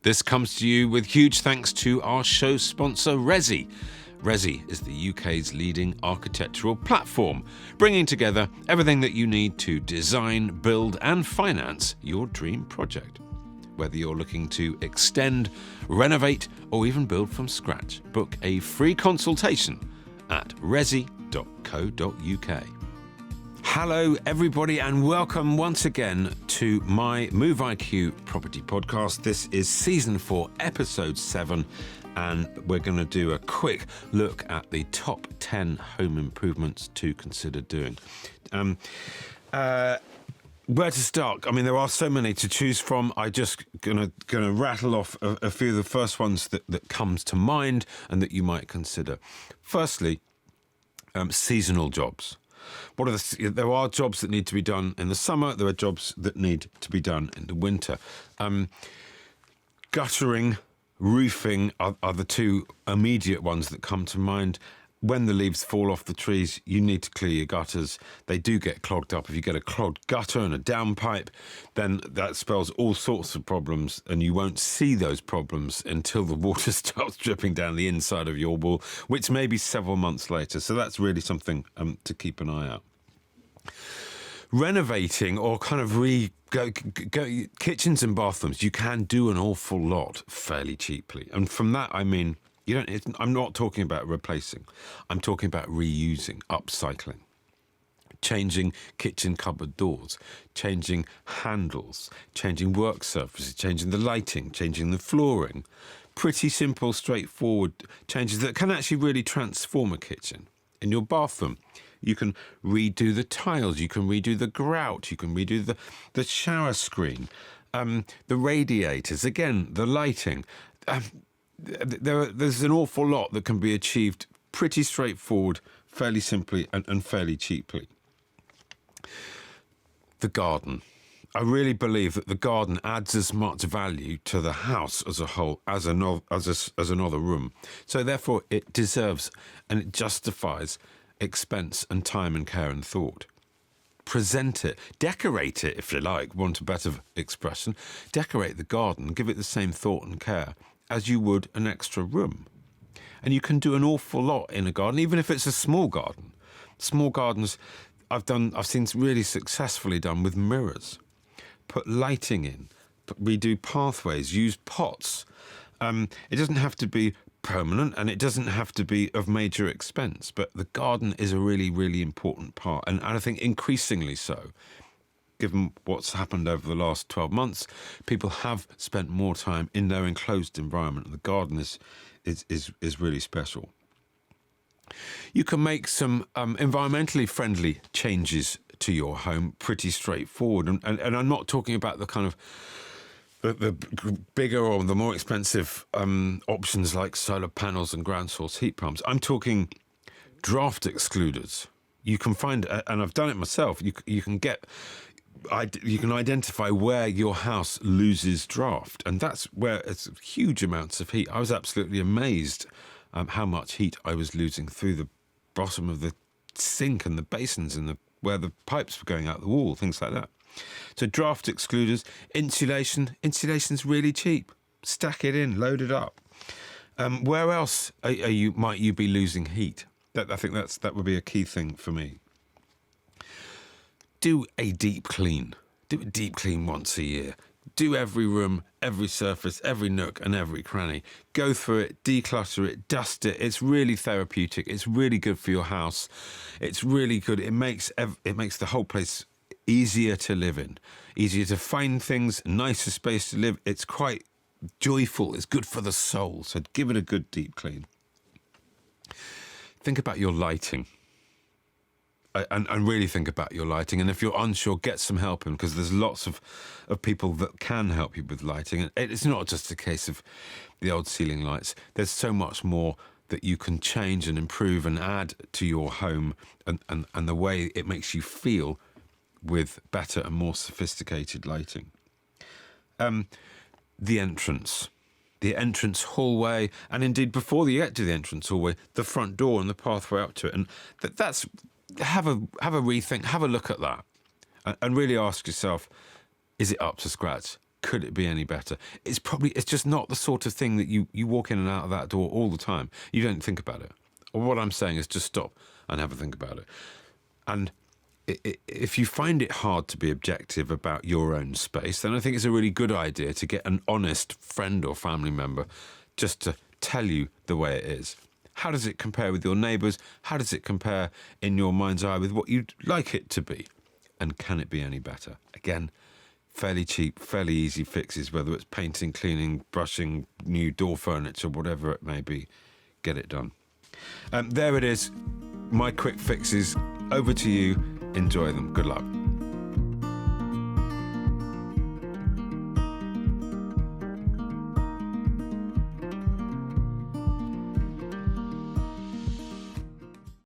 This comes to you with huge thanks to our show sponsor, RESI. RESI is the UK's leading architectural platform, bringing together everything that you need to design, build and finance your dream project. Whether you're looking to extend, renovate or even build from scratch, book a free consultation at resi.co.uk. Hello everybody and welcome once again to my Move IQ property podcast. This is season 4, episode 7, and we're going to do a quick look at the top 10 home improvements to consider doing. Where to start? I mean, there are so many to choose from. I just gonna rattle off a few of the first ones that comes to mind and that you might consider. Firstly, seasonal jobs. There are jobs that need to be done in the summer. There are jobs that need to be done in the winter. Guttering, roofing are the two immediate ones that come to mind. When the leaves fall off the trees, you need to clear your gutters. They do get clogged up. If you get a clogged gutter and a downpipe, then that spells all sorts of problems, and you won't see those problems until the water starts dripping down the inside of your wall, which may be several months later. So that's really something to keep an eye out. Renovating or kind of kitchens and bathrooms, you can do an awful lot fairly cheaply. And from that, I mean, I'm not talking about replacing. I'm talking about reusing, upcycling, changing kitchen cupboard doors, changing handles, changing work surfaces, changing the lighting, changing the flooring. Pretty simple, straightforward changes that can actually really transform a kitchen. In your bathroom, you can redo the tiles, you can redo the grout, you can redo the shower screen, the radiators, again, the lighting. There's an awful lot that can be achieved pretty straightforward, fairly simply and fairly cheaply. The garden. I really believe that the garden adds as much value to the house as a whole as another room. So therefore it deserves and it justifies expense and time and care and thought. Present it, decorate it if you like, want a better expression. Decorate the garden, give it the same thought and care as you would an extra room. And you can do an awful lot in a garden, even if it's a small garden. Small gardens I've seen really successfully done with mirrors. Put lighting in, redo pathways, use pots. It doesn't have to be permanent and it doesn't have to be of major expense, but the garden is a really, really important part. And I think increasingly so. Given what's happened over the last 12 months, people have spent more time in their enclosed environment. The garden is really special. You can make some environmentally friendly changes to your home, pretty straightforward. And I'm not talking about the kind of the bigger or the more expensive options like solar panels and ground source heat pumps. I'm talking draft excluders. You can find, and I've done it myself, you can identify where your house loses draft, and that's where it's huge amounts of heat. I was absolutely amazed how much heat I was losing through the bottom of the sink and the basins and where the pipes were going out the wall, things like that. So draft excluders, insulation's really cheap. Stack it in, load it up. Where else might you be losing heat? I think that would be a key thing for me. Do a deep clean. Do a deep clean once a year. Do every room, every surface, every nook and every cranny. Go through it, declutter it, dust it. It's really therapeutic. It's really good for your house. It's really good. It makes the whole place easier to live in, easier to find things, nicer space to live. It's quite joyful. It's good for the soul. So give it a good deep clean. Think about your lighting. And really think about your lighting. And if you're unsure, get some help in, because there's lots of people that can help you with lighting. And it's not just a case of the old ceiling lights. There's so much more that you can change and improve and add to your home and the way it makes you feel with better and more sophisticated lighting. The entrance hallway, and indeed before you get to the entrance hallway, the front door and the pathway up to it. And that's... Have a rethink, have a look at that and really ask yourself, is it up to scratch? Could it be any better? It's just not the sort of thing that you walk in and out of that door all the time. You don't think about it. Or what I'm saying is just stop and have a think about it. And if you find it hard to be objective about your own space, then I think it's a really good idea to get an honest friend or family member just to tell you the way it is. How does it compare with your neighbours? How does it compare in your mind's eye with what you'd like it to be? And can it be any better? Again, fairly cheap, fairly easy fixes, whether it's painting, cleaning, brushing, new door furniture, whatever it may be. Get it done. There it is. My quick fixes. Over to you. Enjoy them. Good luck.